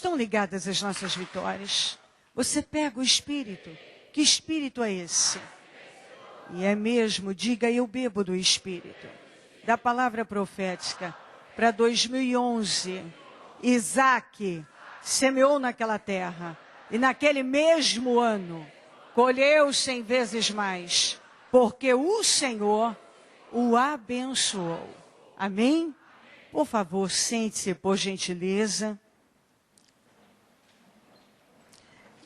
estão ligadas às nossas vitórias. Você pega o Espírito. Que Espírito é esse? E é mesmo, diga, eu bebo do Espírito. Da palavra profética. Para 2011, Isaac semeou naquela terra. E naquele mesmo ano, colheu 100 vezes mais. Porque o Senhor o abençoou. Amém? Por favor, sente-se, por gentileza.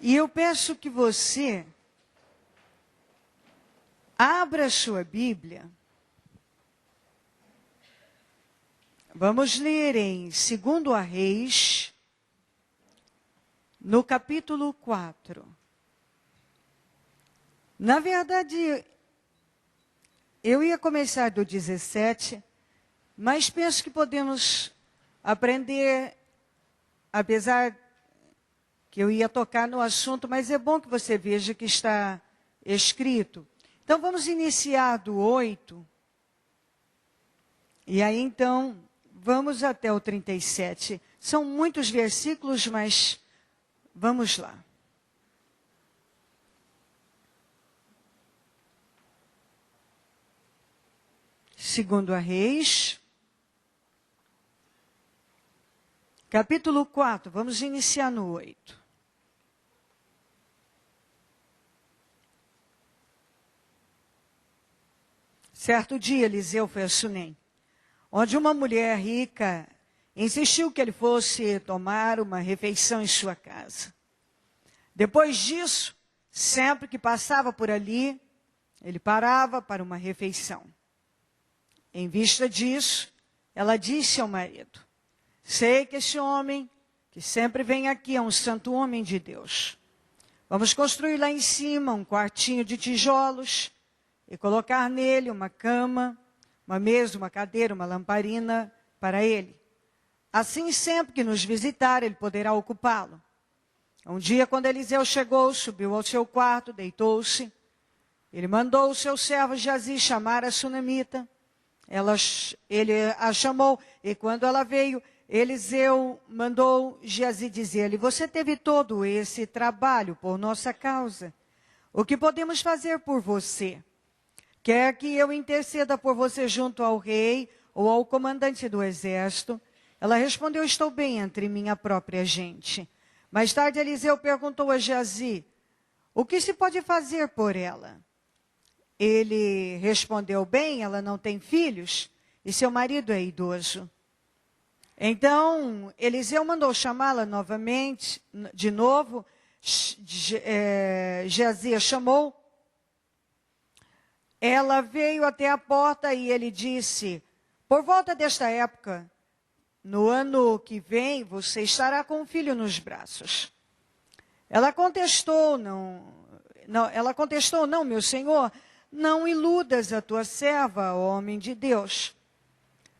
E eu peço que você abra a sua Bíblia. Vamos ler em 2 Reis, no capítulo 4. Na verdade, eu ia começar do 17, mas penso que podemos aprender, apesar que eu ia tocar no assunto, mas é bom que você veja que está escrito. Então, vamos iniciar do 8, e aí, então, vamos até o 37. São muitos versículos, mas vamos lá. Segundo a Reis, capítulo 4, vamos iniciar no 8. Certo dia, Eliseu foi a Sunem, onde uma mulher rica insistiu que ele fosse tomar uma refeição em sua casa. Depois disso, sempre que passava por ali, ele parava para uma refeição. Em vista disso, ela disse ao marido: sei que esse homem que sempre vem aqui é um santo homem de Deus. Vamos construir lá em cima um quartinho de tijolos e colocar nele uma cama, uma mesa, uma cadeira, uma lamparina para ele. Assim, sempre que nos visitar, ele poderá ocupá-lo. Um dia, quando Eliseu chegou, subiu ao seu quarto, deitou-se. Ele mandou o seu servo Geazi chamar a sunamita. Ele a chamou, e quando ela veio, Eliseu mandou Geazi dizer-lhe: você teve todo esse trabalho por nossa causa. O que podemos fazer por você? Quer que eu interceda por você junto ao rei ou ao comandante do exército? Ela respondeu: estou bem entre minha própria gente. Mais tarde, Eliseu perguntou a Geazi: o que se pode fazer por ela? Ele respondeu: bem, ela não tem filhos e seu marido é idoso. Então, Eliseu mandou chamá-la novamente, de novo. Geazi a chamou. Ela veio até a porta e ele disse: por volta desta época, no ano que vem, você estará com um filho nos braços. Ela contestou, não, meu senhor, não iludas a tua serva, homem de Deus.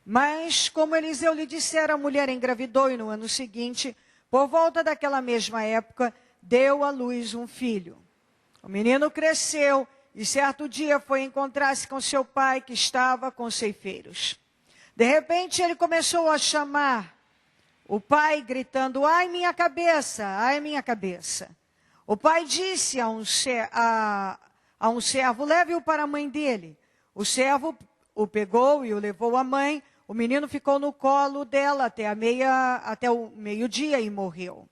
Mas, como Eliseu lhe dissera, a mulher engravidou e no ano seguinte, por volta daquela mesma época, deu à luz um filho. O menino cresceu e certo dia foi encontrar-se com seu pai, que estava com ceifeiros. De repente, ele começou a chamar o pai, gritando: ai, minha cabeça, ai, minha cabeça. O pai disse a um servo: leve-o para a mãe dele. O servo o pegou e o levou à mãe. O menino ficou no colo dela até o meio-dia e morreu.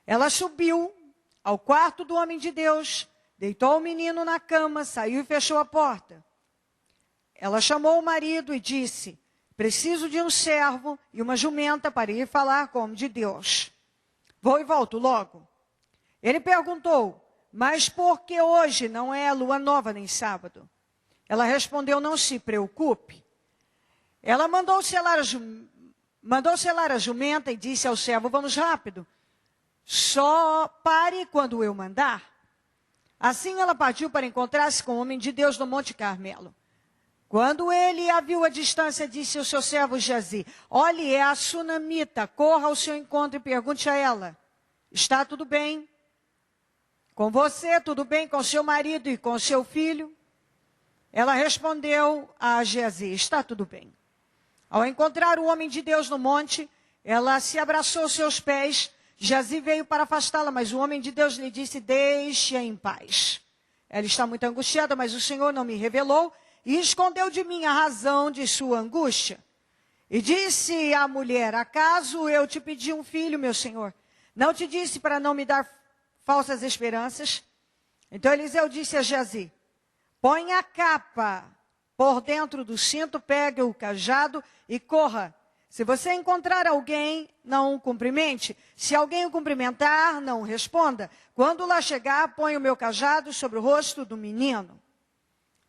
Ela subiu ao quarto do homem de Deus, deitou o menino na cama, saiu e fechou a porta. Ela chamou o marido e disse: preciso de um servo e uma jumenta para ir falar com o homem de Deus. Vou e volto logo. Ele perguntou: mas por que hoje não é lua nova nem sábado? Ela respondeu: não se preocupe. Ela mandou selar a jumenta e disse ao servo: vamos rápido. Só pare quando eu mandar. Assim ela partiu para encontrar-se com o homem de Deus no Monte Carmelo. Quando ele a viu à distância, disse ao seu servo Geazi: olhe, é a sunamita, corra ao seu encontro e pergunte a ela: está tudo bem? Com você, tudo bem com seu marido e com seu filho? Ela respondeu a Geazi: está tudo bem. Ao encontrar o homem de Deus no monte, ela se abraçou aos seus pés. Geazi veio para afastá-la, mas o homem de Deus lhe disse, deixe-a em paz. Ela está muito angustiada, mas o Senhor não me revelou e escondeu de mim a razão de sua angústia. E disse a mulher, acaso eu te pedi um filho, meu senhor? Não te disse para não me dar falsas esperanças? Então Eliseu disse a Geazi, põe a capa por dentro do cinto, pegue o cajado e corra. Se você encontrar alguém, não o cumprimente. Se alguém o cumprimentar, não responda. Quando lá chegar, põe o meu cajado sobre o rosto do menino.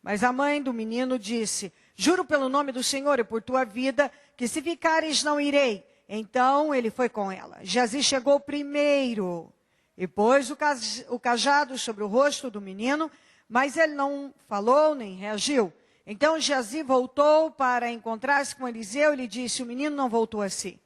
Mas a mãe do menino disse, juro pelo nome do Senhor e por tua vida, que se ficares não irei. Então ele foi com ela. Geazi chegou primeiro e pôs o cajado sobre o rosto do menino, mas ele não falou nem reagiu. Então Geazi voltou para encontrar-se com Eliseu e lhe disse, o menino não voltou a si.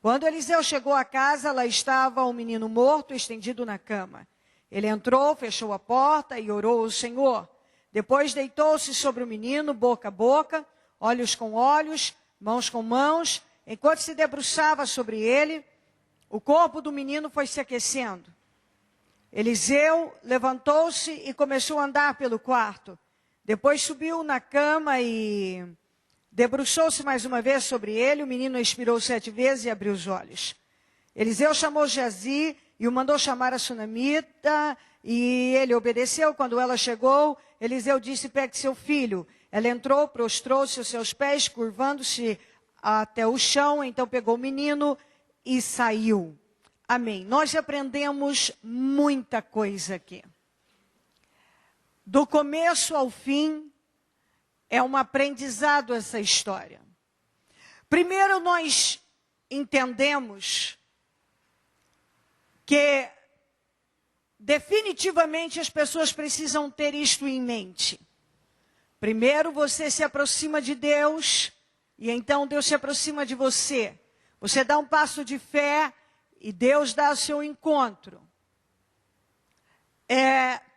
Quando Eliseu chegou à casa, lá estava o menino morto, estendido na cama. Ele entrou, fechou a porta e orou ao Senhor. Depois deitou-se sobre o menino, boca a boca, olhos com olhos, mãos com mãos. Enquanto se debruçava sobre ele, o corpo do menino foi se aquecendo. Eliseu levantou-se e começou a andar pelo quarto. Depois subiu na cama e debruçou-se mais uma vez sobre ele. O menino expirou 7 vezes e abriu os olhos. Eliseu chamou Geazi e o mandou chamar a sunamita. E ele obedeceu. Quando ela chegou, Eliseu disse, pegue seu filho. Ela entrou, prostrou-se aos seus pés, curvando-se até o chão. Então pegou o menino e saiu. Amém. Nós aprendemos muita coisa aqui. Do começo ao fim, é um aprendizado essa história. Primeiro, nós entendemos que definitivamente as pessoas precisam ter isto em mente. Primeiro, você se aproxima de Deus, e então Deus se aproxima de você. Você dá um passo de fé, e Deus dá o seu encontro.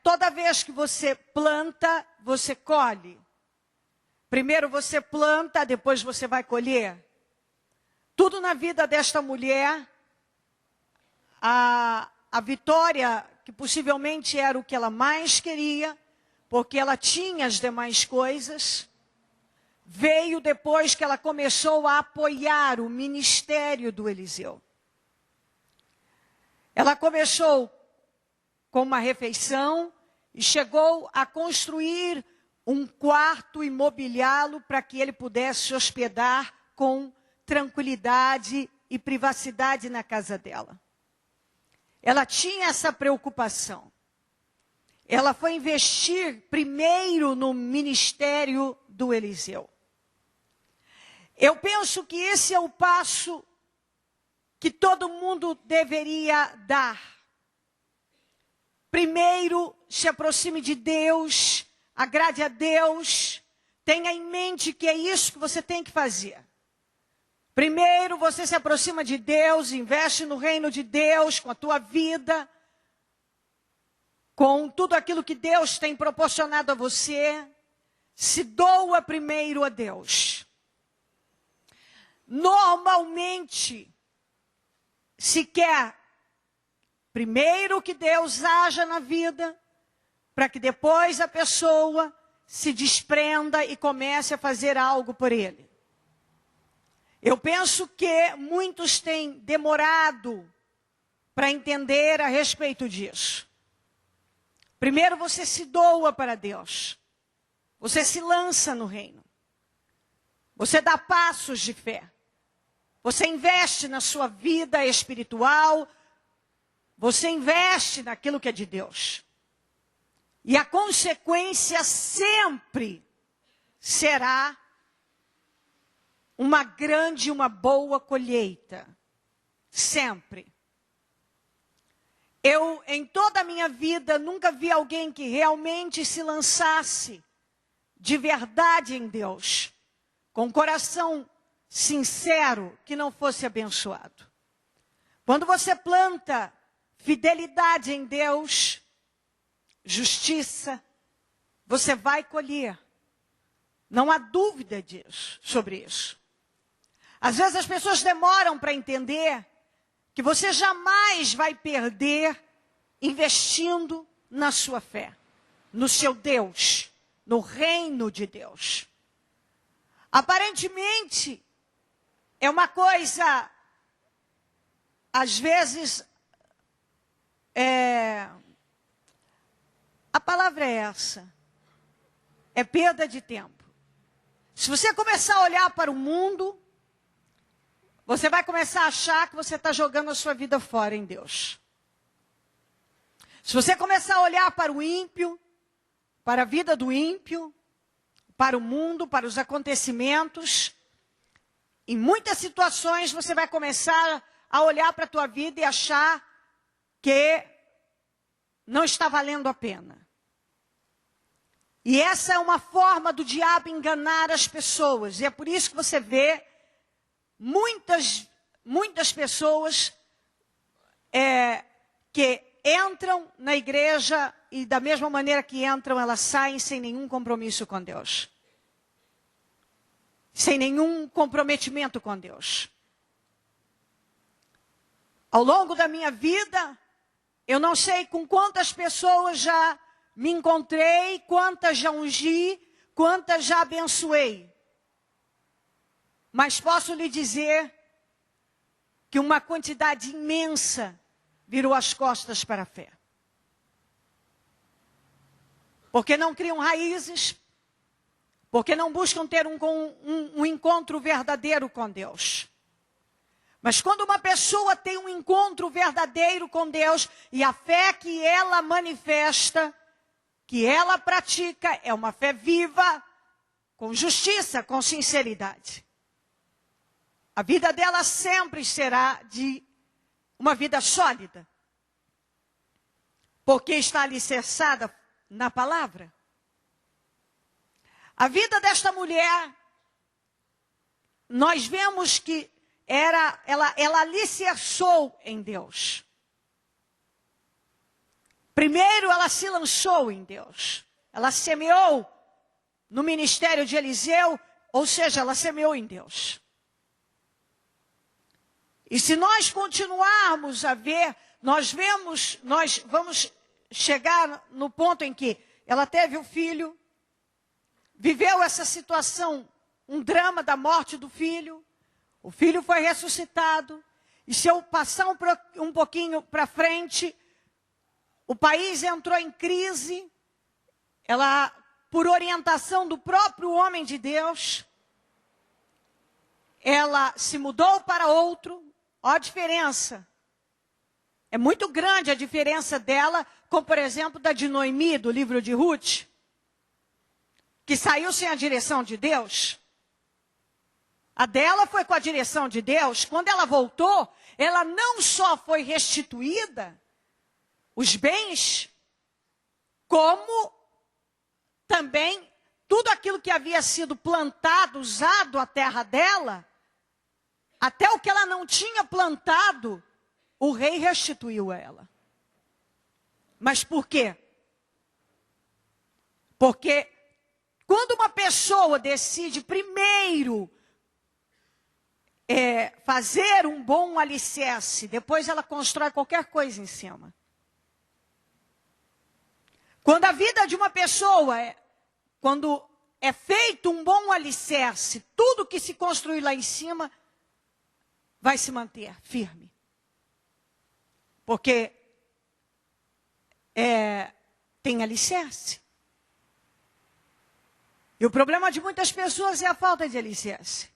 Toda vez que você planta, você colhe. Primeiro você planta, depois você vai colher. Tudo na vida desta mulher, a vitória, que possivelmente era o que ela mais queria, porque ela tinha as demais coisas, veio depois que ela começou a apoiar o ministério do Eliseu. Ela começou com uma refeição e chegou a construir um quarto e mobiliá-lo para que ele pudesse se hospedar com tranquilidade e privacidade na casa dela. Ela tinha essa preocupação. Ela foi investir primeiro no ministério do Eliseu. Eu penso que esse é o passo que todo mundo deveria dar. Primeiro, se aproxime de Deus, agrade a Deus, tenha em mente que é isso que você tem que fazer. Primeiro, você se aproxima de Deus, investe no reino de Deus, com a tua vida, com tudo aquilo que Deus tem proporcionado a você, se doa primeiro a Deus. Normalmente, se quer primeiro que Deus haja na vida, para que depois a pessoa se desprenda e comece a fazer algo por ele. Eu penso que muitos têm demorado para entender a respeito disso. Primeiro você se doa para Deus. Você se lança no reino. Você dá passos de fé. Você investe na sua vida espiritual. Você investe naquilo que é de Deus. E a consequência sempre será uma grande, uma boa colheita. Sempre. Eu, em toda a minha vida, nunca vi alguém que realmente se lançasse de verdade em Deus, com coração sincero, que não fosse abençoado. Quando você planta fidelidade em Deus, justiça, você vai colher. Não há dúvida disso, sobre isso. Às vezes as pessoas demoram para entender que você jamais vai perder investindo na sua fé, no seu Deus, no reino de Deus. Aparentemente, é uma coisa, às vezes, a palavra é essa, é perda de tempo. Se você começar a olhar para o mundo, você vai começar a achar que você está jogando a sua vida fora em Deus. Se você começar a olhar para o ímpio, para a vida do ímpio, para o mundo, para os acontecimentos, em muitas situações você vai começar a olhar para a tua vida e achar que não está valendo a pena. E essa é uma forma do diabo enganar as pessoas. E é por isso que você vê muitas pessoas que entram na igreja e da mesma maneira que entram, elas saem sem nenhum compromisso com Deus. Sem nenhum comprometimento com Deus. Ao longo da minha vida, eu não sei com quantas pessoas já me encontrei, quantas já ungi, quantas já abençoei. Mas posso lhe dizer que uma quantidade imensa virou as costas para a fé. Porque não criam raízes, porque não buscam ter um encontro verdadeiro com Deus. Mas quando uma pessoa tem um encontro verdadeiro com Deus, e a fé que ela manifesta, que ela pratica, é uma fé viva, com justiça, com sinceridade. A vida dela sempre será de uma vida sólida. Porque está alicerçada na palavra. A vida desta mulher, nós vemos que ela alicerçou em Deus. Primeiro ela se lançou em Deus. Ela semeou no ministério de Eliseu, ou seja, ela semeou em Deus. E se nós continuarmos a ver, nós vamos chegar no ponto em que ela teve o filho, viveu essa situação, um drama da morte do filho, o filho foi ressuscitado, e se eu passar um pouquinho para frente, o país entrou em crise, ela, por orientação do próprio homem de Deus, ela se mudou para outro. Olha a diferença. É muito grande a diferença dela, como por exemplo da de Noemi, do livro de Ruth, que saiu sem a direção de Deus. A dela foi com a direção de Deus. Quando ela voltou, ela não só foi restituída, os bens, como também tudo aquilo que havia sido plantado, usado a terra dela, até o que ela não tinha plantado, o rei restituiu a ela. Mas por quê? Porque quando uma pessoa decide primeiro fazer um bom alicerce, depois ela constrói qualquer coisa em cima. Quando a vida de uma pessoa, quando é feito um bom alicerce, tudo que se construir lá em cima vai se manter firme. Porque tem alicerce. E o problema de muitas pessoas é a falta de alicerce.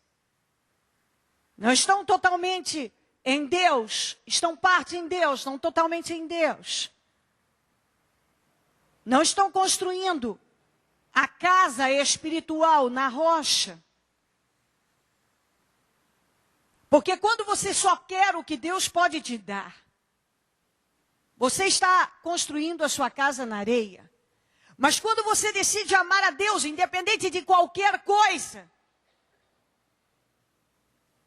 Não estão totalmente em Deus, estão parte em Deus, não totalmente em Deus. Não estão construindo a casa espiritual na rocha. Porque quando você só quer o que Deus pode te dar, você está construindo a sua casa na areia. Mas quando você decide amar a Deus, independente de qualquer coisa,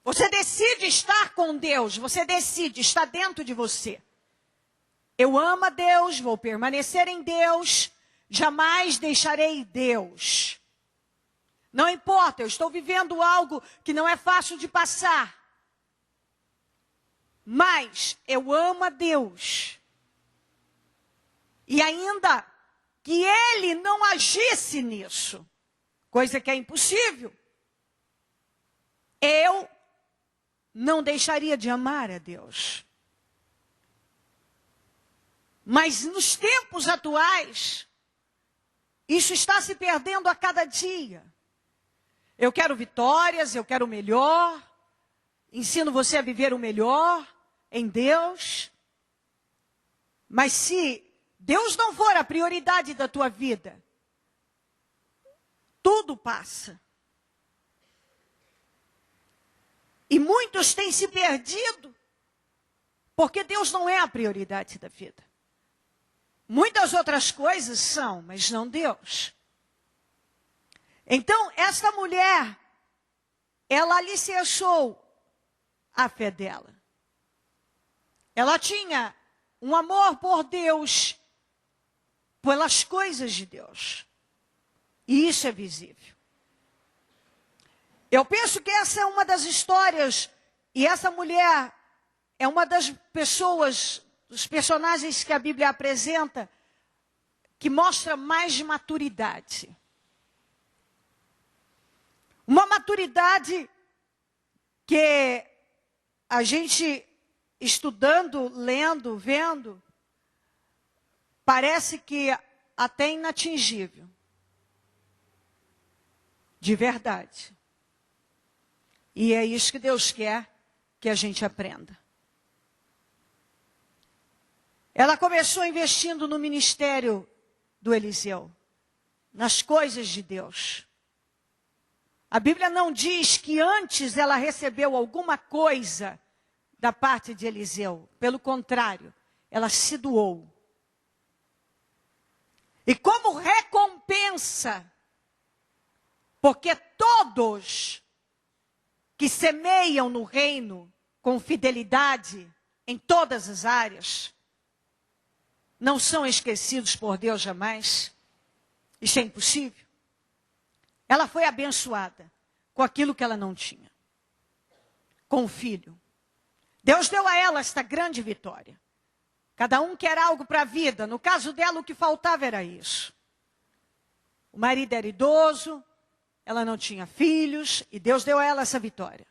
você decide estar com Deus, você decide, está dentro de você. Eu amo a Deus, vou permanecer em Deus, jamais deixarei Deus. Não importa, eu estou vivendo algo que não é fácil de passar. mas eu amo a Deus. E ainda que ele não agisse nisso, coisa que é impossível, eu não deixaria de amar a Deus. Mas nos tempos atuais, isso está se perdendo a cada dia. Eu quero vitórias, eu quero o melhor, ensino você a viver o melhor em Deus. Mas se Deus não for a prioridade da tua vida, tudo passa. E muitos têm se perdido, porque Deus não é a prioridade da vida. Muitas outras coisas são, mas não Deus. Então, esta mulher, ela alicerçou a fé dela. Ela tinha um amor por Deus, pelas coisas de Deus. E isso é visível. Eu penso que essa é uma das histórias, e essa mulher é uma das pessoas, dos personagens que a Bíblia apresenta, que mostra mais de maturidade. Uma maturidade que a gente, estudando, lendo, vendo, parece que até inatingível. De verdade. E é isso que Deus quer que a gente aprenda. Ela começou investindo no ministério do Eliseu, nas coisas de Deus. A Bíblia não diz que antes ela recebeu alguma coisa da parte de Eliseu. Pelo contrário, ela se doou. E como recompensa, porque todos que semeiam no reino com fidelidade em todas as áreas, não são esquecidos por Deus jamais. Isso é impossível. Ela foi abençoada com aquilo que ela não tinha. Com o filho. Deus deu a ela esta grande vitória. Cada um quer algo para a vida. No caso dela, o que faltava era isso. O marido era idoso, ela não tinha filhos, e Deus deu a ela essa vitória.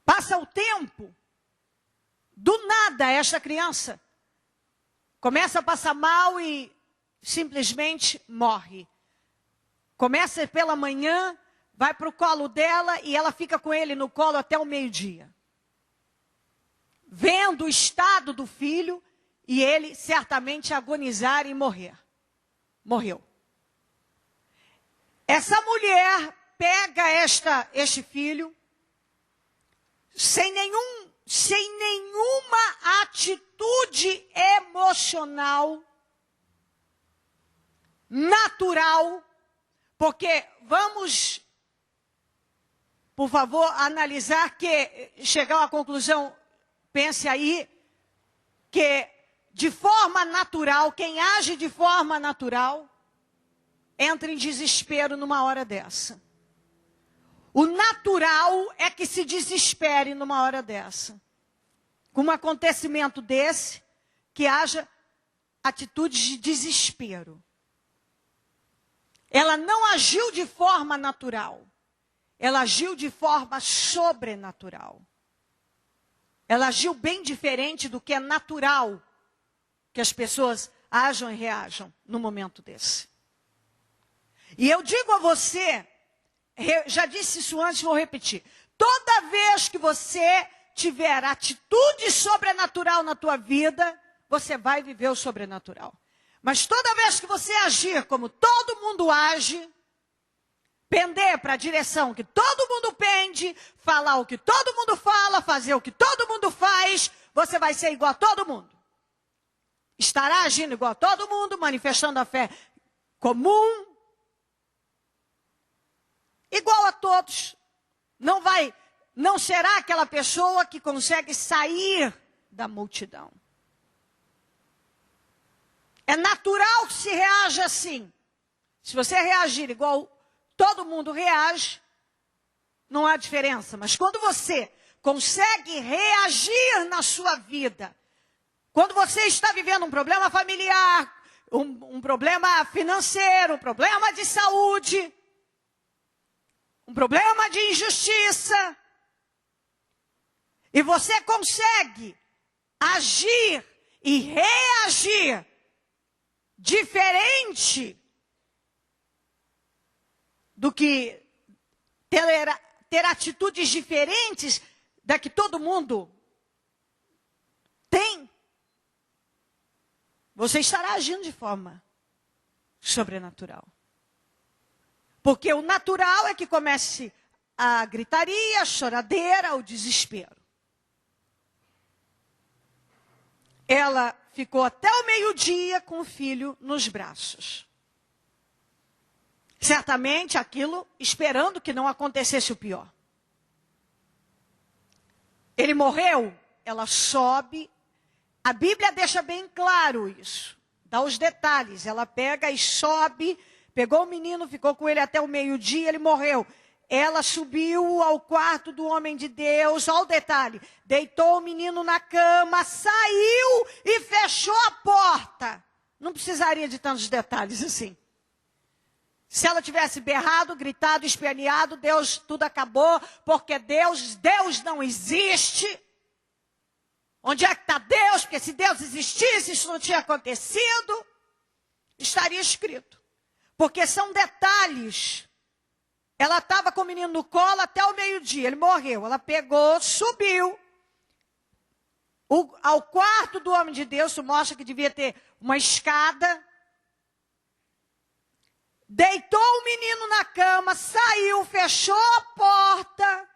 Passa o tempo, do nada esta criança começa a passar mal e simplesmente morre. Começa pela manhã, vai para o colo dela e ela fica com ele no colo até o meio-dia. Vendo o estado do filho e ele certamente agonizar e morrer. Morreu. Essa mulher pega este filho sem nenhuma atitude emocional, natural, porque vamos, por favor, analisar que, chegar à conclusão, pense aí, que de forma natural, quem age de forma natural, entra em desespero numa hora dessa. O natural é que se desespere numa hora dessa. Com um acontecimento desse, que haja atitudes de desespero. Ela não agiu de forma natural. Ela agiu de forma sobrenatural. Ela agiu bem diferente do que é natural que as pessoas ajam e reajam no momento desse. E eu digo a você, já disse isso antes, vou repetir. Toda vez que você tiver atitude sobrenatural na tua vida, você vai viver o sobrenatural. Mas toda vez que você agir como todo mundo age, pender para a direção que todo mundo pende, falar o que todo mundo fala, fazer o que todo mundo faz, você vai ser igual a todo mundo. Estará agindo igual a todo mundo, manifestando a fé comum, igual a todos. Não será aquela pessoa que consegue sair da multidão. É natural que se reaja assim. Se você reagir igual todo mundo reage, não há diferença. Mas quando você consegue reagir na sua vida. Quando você está vivendo um problema familiar, um problema financeiro, um problema de saúde, um problema de injustiça, e você consegue agir e reagir diferente do que ter atitudes diferentes da que todo mundo tem, você estará agindo de forma sobrenatural. Porque o natural é que comece a gritaria, a choradeira, o desespero. Ela ficou até o meio-dia com o filho nos braços. Certamente aquilo esperando que não acontecesse o pior. Ele morreu, ela sobe. A Bíblia deixa bem claro isso. Dá os detalhes. Ela pega e sobe, pegou o menino, ficou com ele até o meio-dia, ele morreu. Ela subiu ao quarto do homem de Deus, olha o detalhe, deitou o menino na cama, saiu e fechou a porta. Não precisaria de tantos detalhes assim. Se ela tivesse berrado, gritado, esperneado, Deus, tudo acabou, porque Deus não existe. Onde é que está Deus? Porque se Deus existisse, isso não tinha acontecido. Estaria escrito. Porque são detalhes. Ela estava com o menino no colo até o meio-dia, ele morreu. Ela pegou, subiu ao quarto do homem de Deus, isso mostra que devia ter uma escada. Deitou o menino na cama, saiu, fechou a porta.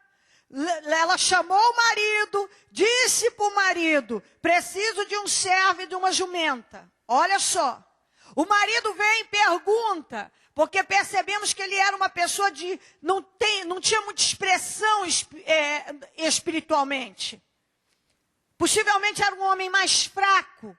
Ela chamou o marido, disse para o marido, preciso de um servo e de uma jumenta. Olha só, o marido vem e pergunta, porque percebemos que ele era uma pessoa de não tinha muita expressão espiritualmente. Possivelmente era um homem mais fraco.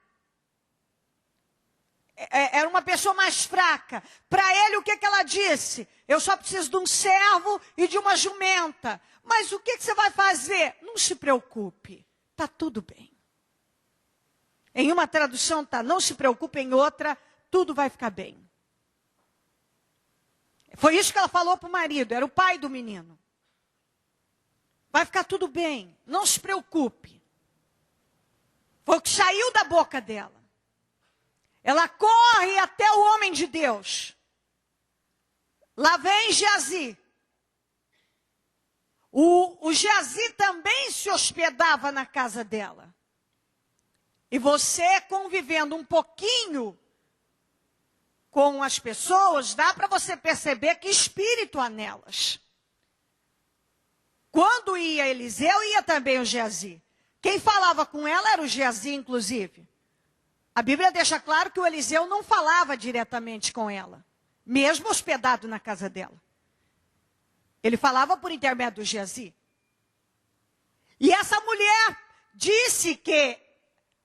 Era uma pessoa mais fraca. Para ele, o que ela disse? Eu só preciso de um servo e de uma jumenta. Mas o que você vai fazer? Não se preocupe, está tudo bem. Em uma tradução está, não se preocupe, em outra, tudo vai ficar bem. Foi isso que ela falou para o marido, era o pai do menino. Vai ficar tudo bem, não se preocupe. Foi o que saiu da boca dela. Ela corre até o homem de Deus. Lá vem Geazi. O Geazi também se hospedava na casa dela. E você convivendo um pouquinho com as pessoas, dá para você perceber que espírito há nelas. Quando ia Eliseu, ia também o Geazi. Quem falava com ela era o Geazi, inclusive. A Bíblia deixa claro que o Eliseu não falava diretamente com ela, mesmo hospedado na casa dela. Ele falava por intermédio do Geazi. E essa mulher disse que,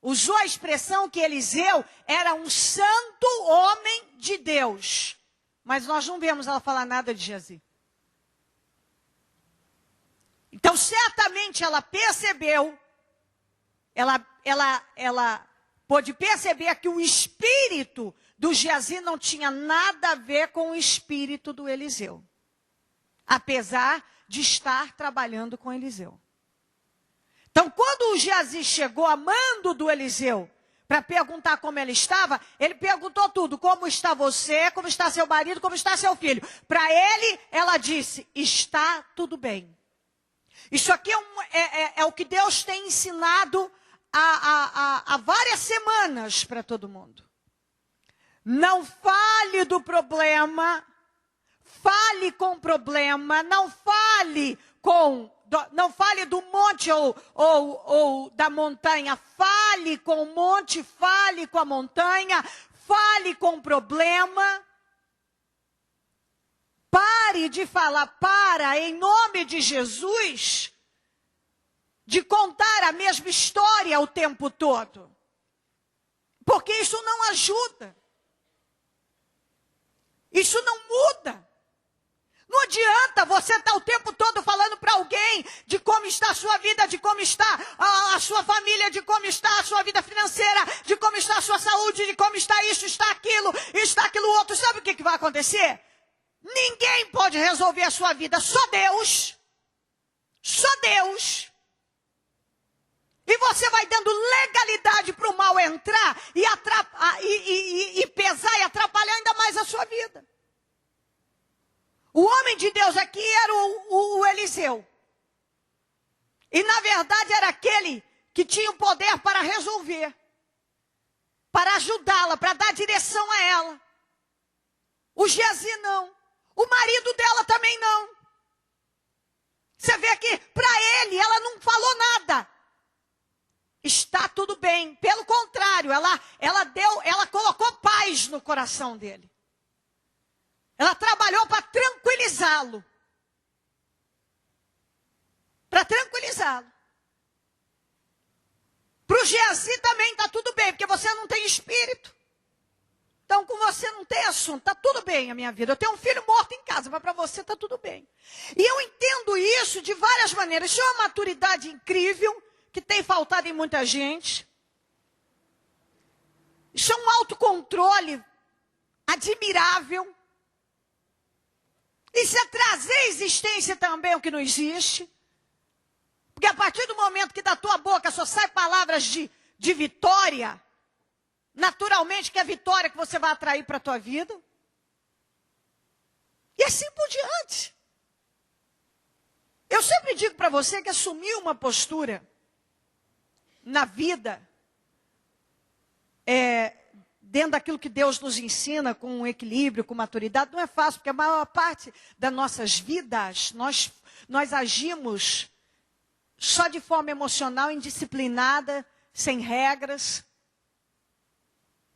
usou a expressão que Eliseu era um santo homem de Deus. Mas nós não vemos ela falar nada de Geazi. Então, certamente ela percebeu, ela pôde perceber que o espírito do Geazi não tinha nada a ver com o espírito do Eliseu. Apesar de estar trabalhando com Eliseu. Então, quando o Geazi chegou a mando do Eliseu, para perguntar como ela estava, ele perguntou tudo. Como está você, como está seu marido, como está seu filho. Para ele, ela disse, está tudo bem. Isso aqui é o que Deus tem ensinado há várias semanas para todo mundo. Não fale do problema, fale com o problema, não fale do monte ou da montanha, fale com o monte, fale com a montanha, fale com o problema. Pare de falar, em nome de Jesus, de contar a mesma história o tempo todo. Porque isso não ajuda. Isso não muda. Não adianta você estar o tempo todo falando para alguém de como está a sua vida, de como está a sua família, de como está a sua vida financeira, de como está a sua saúde, de como está isso, está aquilo outro. Sabe o que vai acontecer? Ninguém pode resolver a sua vida, só Deus. Só Deus. E você vai dando legalidade para o mal entrar e pesar e atrapalhar ainda mais a sua vida. O homem de Deus aqui era o Eliseu. E na verdade era aquele que tinha o poder para resolver, para ajudá-la, para dar direção a ela. O Geazi não. O marido dela também não. Você vê que para ele ela não falou nada. Está tudo bem. Pelo contrário, ela colocou paz no coração dele. Ela trabalhou para tranquilizá-lo. Para tranquilizá-lo. Para o Geazi também está tudo bem, porque você não tem espírito. Então com você não tem assunto, está tudo bem a minha vida. Eu tenho um filho morto em casa, mas para você está tudo bem. E eu entendo isso de várias maneiras. Isso é uma maturidade incrível, que tem faltado em muita gente. Isso é um autocontrole admirável. Isso é trazer à existência também o que não existe. Porque a partir do momento que da tua boca só saem palavras de vitória, naturalmente que é a vitória que você vai atrair para a tua vida. E assim por diante. Eu sempre digo para você que assumir uma postura na vida, dentro daquilo que Deus nos ensina, com um equilíbrio, com maturidade, não é fácil, porque a maior parte das nossas vidas, nós agimos só de forma emocional, indisciplinada, sem regras.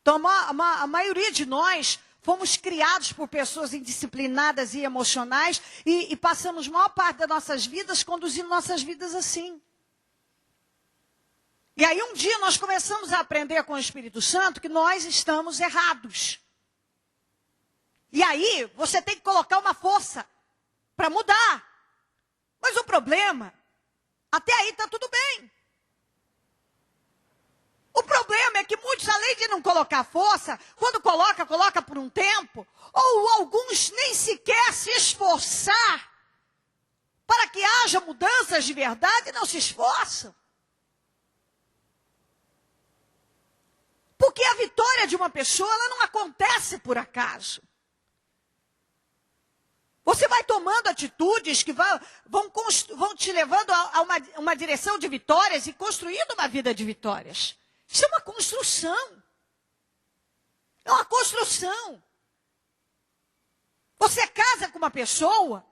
Então, a maioria de nós fomos criados por pessoas indisciplinadas e emocionais e passamos a maior parte das nossas vidas conduzindo nossas vidas assim. E aí um dia nós começamos a aprender com o Espírito Santo que nós estamos errados. E aí você tem que colocar uma força para mudar. Mas o problema, até aí está tudo bem. O problema é que muitos, além de não colocar força, quando coloca por um tempo, ou alguns nem sequer se esforçar para que haja mudanças de verdade, não se esforçam. Porque a vitória de uma pessoa, ela não acontece por acaso. Você vai tomando atitudes que vão te levando a uma direção de vitórias e construindo uma vida de vitórias. Isso é uma construção. É uma construção. Você casa com uma pessoa,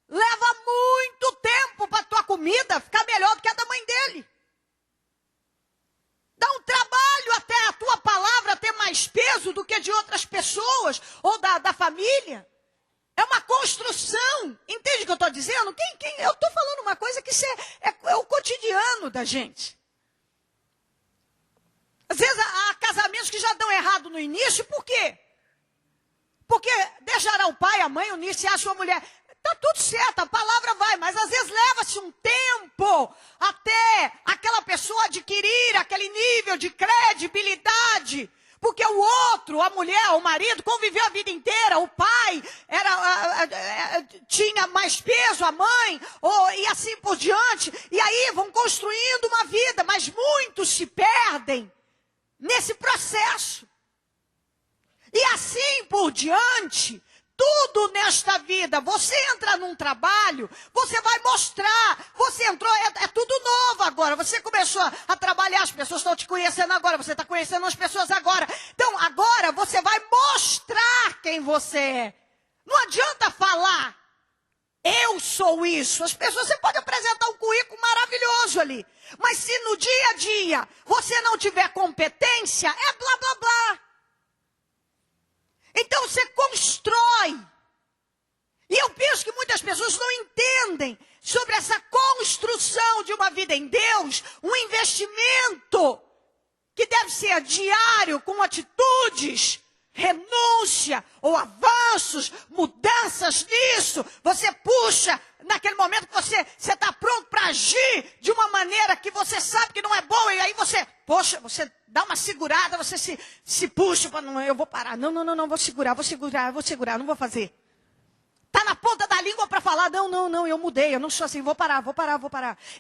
leva muito tempo para a tua comida ficar melhor do que a da mãe dele. Dá um trabalho até a tua palavra ter mais peso do que de outras pessoas ou da família. É uma construção. Entende o que eu estou dizendo? Eu estou falando uma coisa que isso é o cotidiano da gente. Às vezes há casamentos que já dão errado no início, por quê? Porque deixará o pai, a mãe, unir-se à sua mulher. Está tudo certo, a palavra vai, mas às vezes leva-se um tempo até aquela pessoa adquirir aquele nível de credibilidade. Porque o outro, a mulher, o marido, conviveu a vida inteira. O pai tinha mais peso, a mãe, e assim por diante. E aí vão construindo uma vida, mas muitos se perdem nesse processo. E assim por diante. Tudo nesta vida, você entra num trabalho, você vai mostrar, você entrou, é tudo novo agora, você começou a trabalhar, as pessoas estão te conhecendo agora, você está conhecendo as pessoas agora. Então agora você vai mostrar quem você é. Não adianta falar, eu sou isso. As pessoas, você pode apresentar um currículo maravilhoso ali, mas se no dia a dia você não tiver competência, é blá blá blá. Então você constrói. E eu penso que muitas pessoas não entendem sobre essa construção de uma vida em Deus, um investimento que deve ser diário, com atitudes, renúncia ou avanço. avanços, mudanças nisso. Você puxa naquele momento que você está pronto para agir de uma maneira que você sabe que não é boa. E aí você, poxa, você dá uma segurada, você se puxa, não, eu vou parar. Não, vou segurar, não vou fazer. Está na ponta da língua para falar, não, eu mudei, eu não sou assim, vou parar.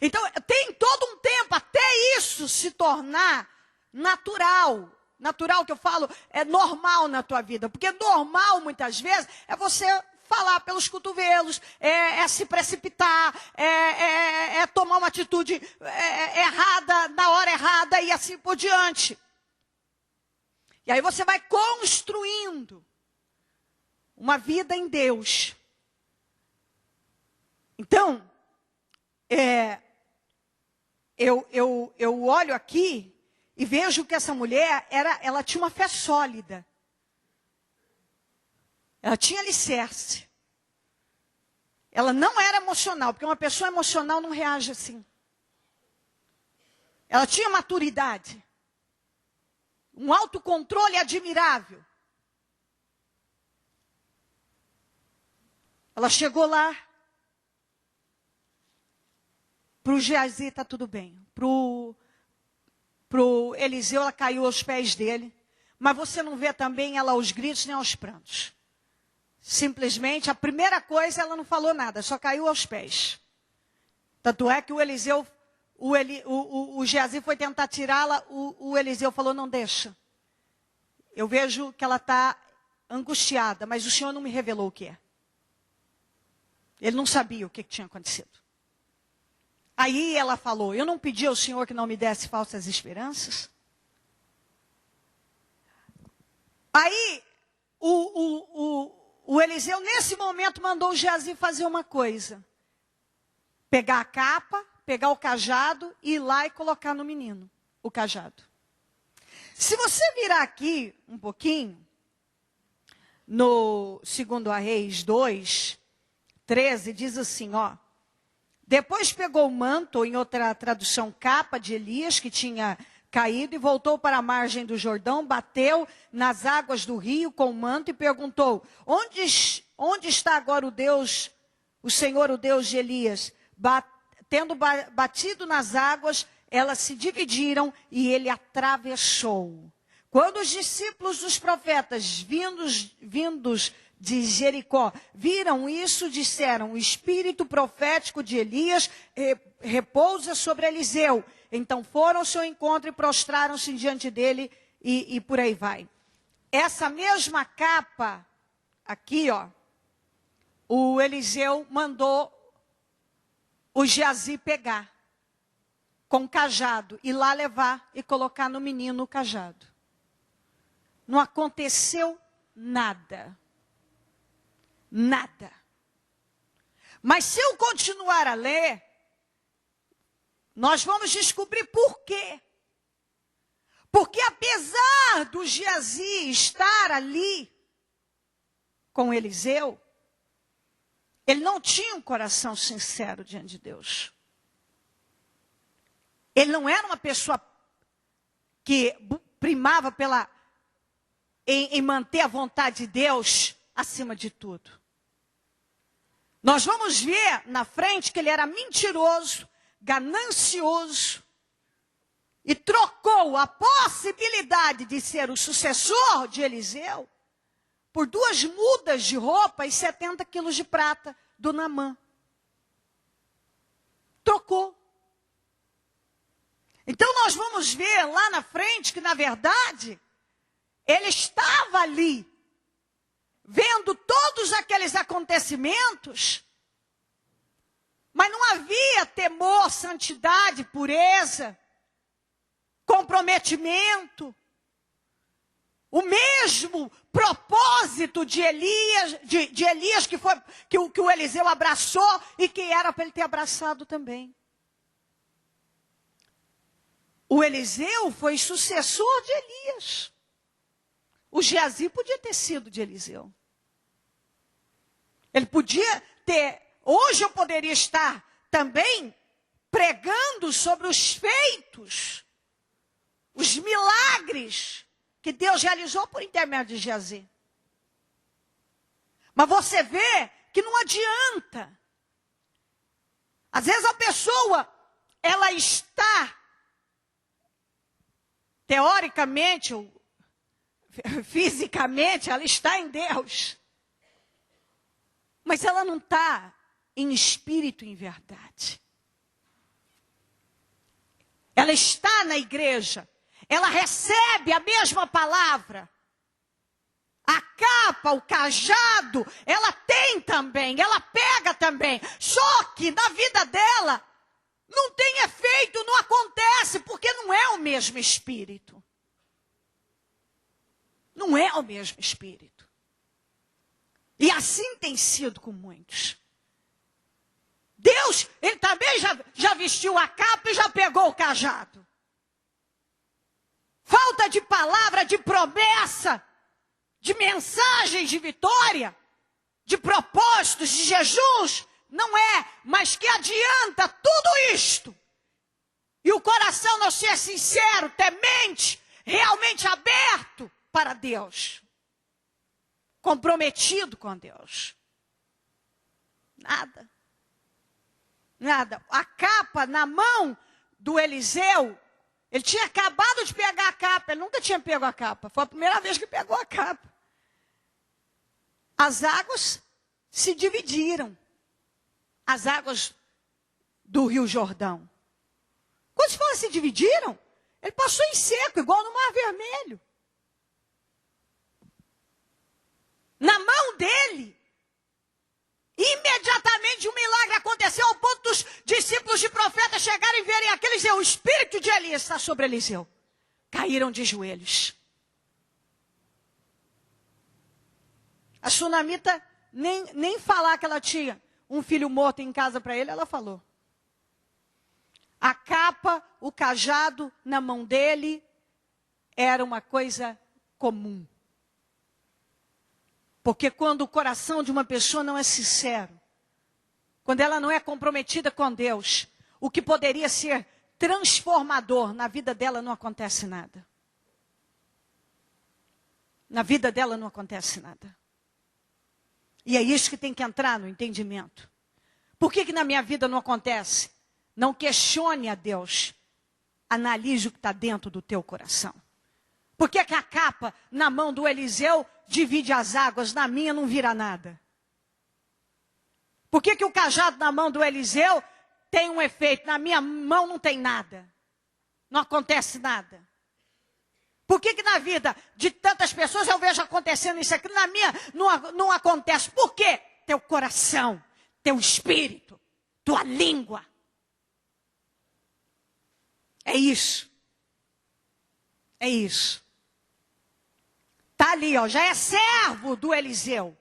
Então, tem todo um tempo até isso se tornar natural. Natural que eu falo é normal na tua vida. Porque normal, muitas vezes, é você falar pelos cotovelos, é se precipitar, é tomar uma atitude errada, na hora errada e assim por diante. E aí você vai construindo uma vida em Deus. Então, eu olho aqui e vejo que essa mulher, ela tinha uma fé sólida. Ela tinha alicerce. Ela não era emocional, porque uma pessoa emocional não reage assim. Ela tinha maturidade. Um autocontrole admirável. Ela chegou lá. Para o Geazi está tudo bem. Para o Eliseu ela caiu aos pés dele. Mas você não vê também ela aos gritos nem aos prantos. Simplesmente, a primeira coisa, ela não falou nada, só caiu aos pés. Tanto é que o Eliseu, o Geazi foi tentar tirá-la, o Eliseu falou, não deixa. Eu vejo que ela está angustiada, mas o Senhor não me revelou o que é. Ele não sabia o que tinha acontecido. Aí ela falou, eu não pedi ao Senhor que não me desse falsas esperanças? Aí, o Eliseu, nesse momento, mandou o Geazi fazer uma coisa. Pegar a capa, pegar o cajado, ir lá e colocar no menino o cajado. Se você virar aqui um pouquinho, no 2 Reis 2, 13, diz assim, ó. Depois pegou o manto, ou em outra tradução, capa de Elias, que tinha caído, e voltou para a margem do Jordão, bateu nas águas do rio com o manto e perguntou, onde está agora o Senhor, o Deus de Elias? Tendo batido nas águas, elas se dividiram e ele atravessou. Quando os discípulos dos profetas, vindos de Jericó, viram isso, disseram, o espírito profético de Elias repousa sobre Eliseu. Então foram ao seu encontro e prostraram-se diante dele e por aí vai. Essa mesma capa, aqui ó, o Eliseu mandou o Geazi pegar com cajado, ir lá levar e colocar no menino o cajado. Não aconteceu nada. Nada. Mas se eu continuar a ler, nós vamos descobrir por quê. Porque apesar do Geazi estar ali com Eliseu, ele não tinha um coração sincero diante de Deus. Ele não era uma pessoa que primava em manter a vontade de Deus acima de tudo. Nós vamos ver na frente que ele era mentiroso, ganancioso, e trocou a possibilidade de ser o sucessor de Eliseu por 2 mudas de roupa e 70 quilos de prata do Naamã. Trocou. Então nós vamos ver lá na frente que, na verdade, ele estava ali, vendo todos aqueles acontecimentos, mas não havia temor, santidade, pureza, comprometimento. O mesmo propósito de Elias que o Eliseu abraçou e que era para ele ter abraçado também. O Eliseu foi sucessor de Elias. O Geazi podia ter sido de Eliseu. Ele podia ter, hoje eu poderia estar também pregando sobre os feitos, os milagres que Deus realizou por intermédio de Geazi. Mas você vê que não adianta. Às vezes a pessoa, ela está, teoricamente, ou fisicamente, ela está em Deus. Mas ela não está em espírito e em verdade. Ela está na igreja. Ela recebe a mesma palavra. A capa, o cajado, ela tem também, ela pega também. Só que na vida dela não tem efeito, não acontece, porque não é o mesmo espírito. Não é o mesmo espírito. E assim tem sido com muitos. Deus, ele também já vestiu a capa e já pegou o cajado. Falta de palavra, de promessa, de mensagens de vitória, de propósitos, de jejuns, não é, mas que adianta tudo isto. E o coração não ser sincero, temente, realmente aberto para Deus. Comprometido com Deus. Nada. Nada. A capa na mão do Eliseu, ele tinha acabado de pegar a capa, ele nunca tinha pego a capa. Foi a primeira vez que pegou a capa. As águas se dividiram. As águas do Rio Jordão. Quando se fala se dividiram, ele passou em seco, igual no Mar Vermelho. Na mão dele, imediatamente um milagre aconteceu ao ponto dos discípulos de profeta chegarem e verem aqueles, o espírito de Elias está sobre Eliseu. Caíram de joelhos. A sunamita nem falar que ela tinha um filho morto em casa para ele, ela falou. A capa, o cajado na mão dele era uma coisa comum. Porque quando o coração de uma pessoa não é sincero, quando ela não é comprometida com Deus, o que poderia ser transformador na vida dela não acontece nada. Na vida dela não acontece nada. E é isso que tem que entrar no entendimento. Por que na minha vida não acontece? Não questione a Deus. Analise o que está dentro do teu coração. Por que a capa na mão do Eliseu divide as águas, na minha não vira nada? Por que o cajado na mão do Eliseu tem um efeito, na minha mão não tem nada? Não acontece nada. Por que na vida de tantas pessoas eu vejo acontecendo isso aqui, na minha não acontece? Por quê? Teu coração, teu espírito, tua língua. É isso. É isso. Está ali, ó, já é servo do Eliseu.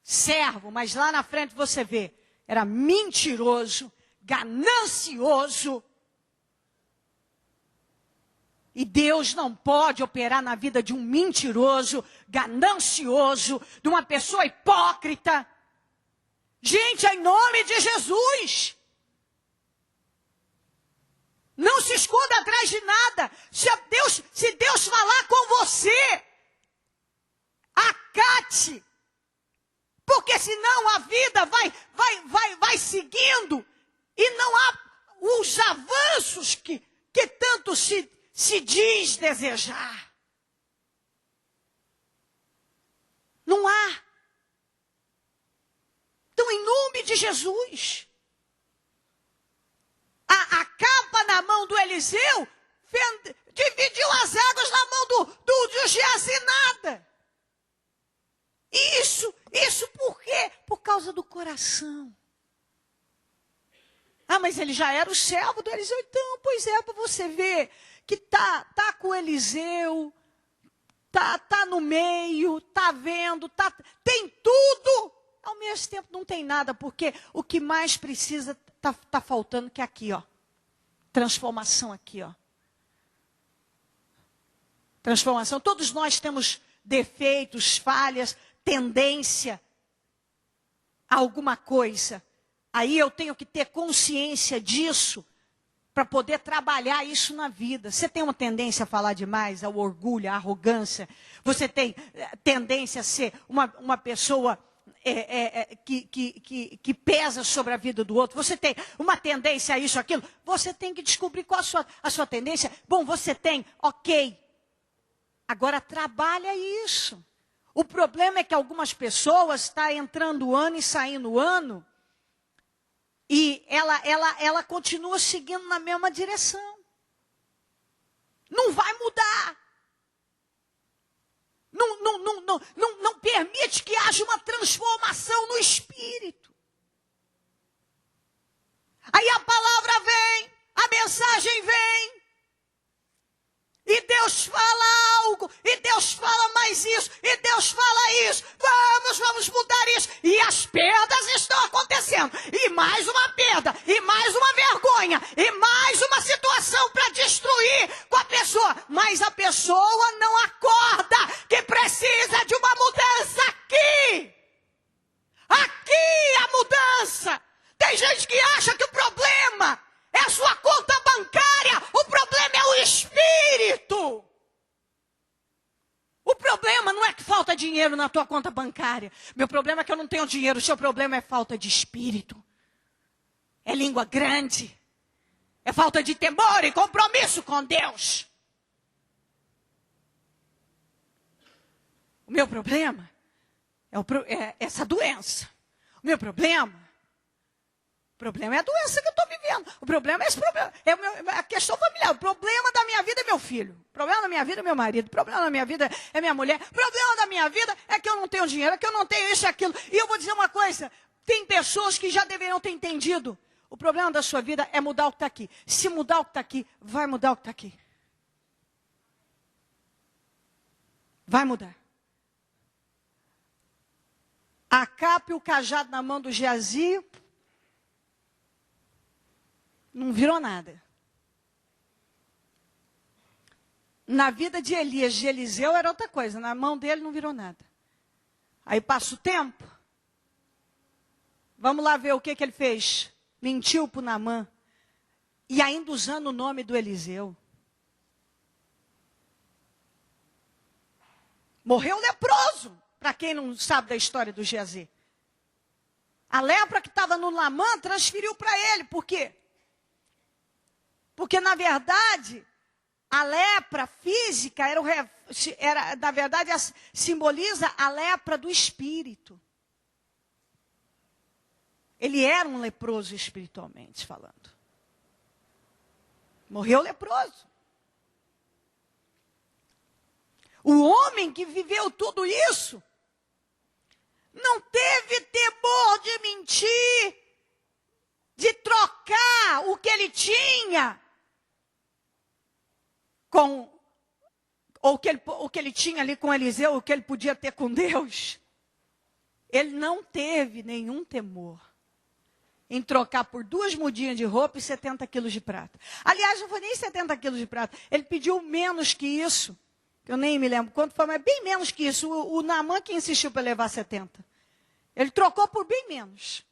Servo, mas lá na frente você vê, era mentiroso, ganancioso. E Deus não pode operar na vida de um mentiroso, ganancioso, de uma pessoa hipócrita. Gente, em nome de Jesus. Não se esconda atrás de nada. Se Deus falar com você, acate. Porque senão a vida vai seguindo. E não há os avanços que tanto se diz desejar. Não há. Então, em nome de Jesus, a capa na mão do Eliseu dividiu as águas na mão do Geazi, nada. Isso por quê? Por causa do coração. Ah, mas ele já era o servo do Eliseu. Então, pois é, para você ver que tá com o Eliseu, tá no meio, tá vendo, tem tudo. Ao mesmo tempo não tem nada, porque o que mais precisa tá faltando, que é aqui, ó. Transformação aqui, ó. Transformação. Todos nós temos defeitos, falhas, tendência a alguma coisa. Aí eu tenho que ter consciência disso para poder trabalhar isso na vida. Você tem uma tendência a falar demais, ao orgulho, à arrogância. Você tem tendência a ser uma pessoa que pesa sobre a vida do outro. Você tem uma tendência a isso, aquilo. Você tem que descobrir qual a sua tendência. Bom, você tem, ok. Agora trabalha isso. O problema é que algumas pessoas estão entrando o ano e saindo o ano. E ela continua seguindo na mesma direção. Não vai mudar. Não permite que haja uma transformação no espírito. Aí a palavra vem, a mensagem vem. E Deus fala algo, e Deus fala mais isso, e Deus fala isso. Vamos mudar isso. E as perdas estão acontecendo. E mais uma perda, e mais uma vergonha, e mais uma situação para destruir com a pessoa. Mas a pessoa não acorda que precisa de uma mudança aqui. Aqui a mudança. Tem gente que acha que o problema é a sua conta bancária. O problema é o espírito. O problema não é que falta dinheiro na tua conta bancária. Meu problema é que eu não tenho dinheiro. O seu problema é falta de espírito. É língua grande. É falta de temor e compromisso com Deus. O meu problema é essa doença. O meu problema é a doença que eu estou vivendo. O problema é esse problema. É a questão familiar. O problema da minha vida é meu filho. O problema da minha vida é meu marido. O problema da minha vida é minha mulher. O problema da minha vida é que eu não tenho dinheiro, é que eu não tenho isso e aquilo. E eu vou dizer uma coisa. Tem pessoas que já deveriam ter entendido. O problema da sua vida é mudar o que está aqui. Se mudar o que está aqui, vai mudar o que está aqui. Vai mudar. A capa e o cajado na mão do Geazi não virou nada. Na vida de Elias, de Eliseu, era outra coisa. Na mão dele não virou nada. Aí passa o tempo. Vamos lá ver o que ele fez. Mentiu para o Naamã. E ainda usando o nome do Eliseu. Morreu leproso. Para quem não sabe da história do Geazi. A lepra que estava no Naamã transferiu para ele. Por quê? Porque, na verdade, a lepra física na verdade, simboliza a lepra do espírito. Ele era um leproso espiritualmente falando. Morreu leproso. O homem que viveu tudo isso não teve temor de mentir, de trocar o que ele tinha o que ele tinha ali com Eliseu, o que ele podia ter com Deus. Ele não teve nenhum temor em trocar por 2 mudinhas de roupa e 70 quilos de prata. Aliás, não foi nem 70 quilos de prata. Ele pediu menos que isso. Eu nem me lembro quanto foi, mas bem menos que isso. O Naamã que insistiu para levar 70. Ele trocou por bem menos.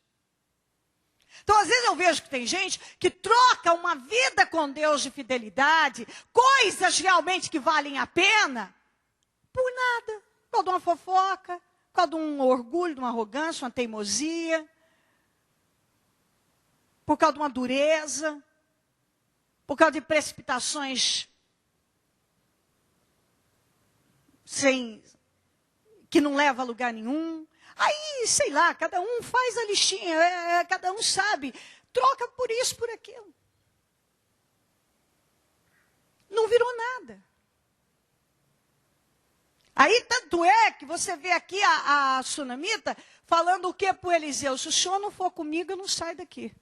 Então, às vezes eu vejo que tem gente que troca uma vida com Deus de fidelidade, coisas realmente que valem a pena, por nada. Por causa de uma fofoca, por causa de um orgulho, de uma arrogância, uma teimosia, por causa de uma dureza, por causa de precipitações que não leva a lugar nenhum. Aí, sei lá, cada um faz a listinha, cada um sabe. Troca por isso, por aquilo. Não virou nada. Aí, tanto é que você vê aqui a sunamita falando o que para o Eliseu? Se o senhor não for comigo, eu não saio daqui.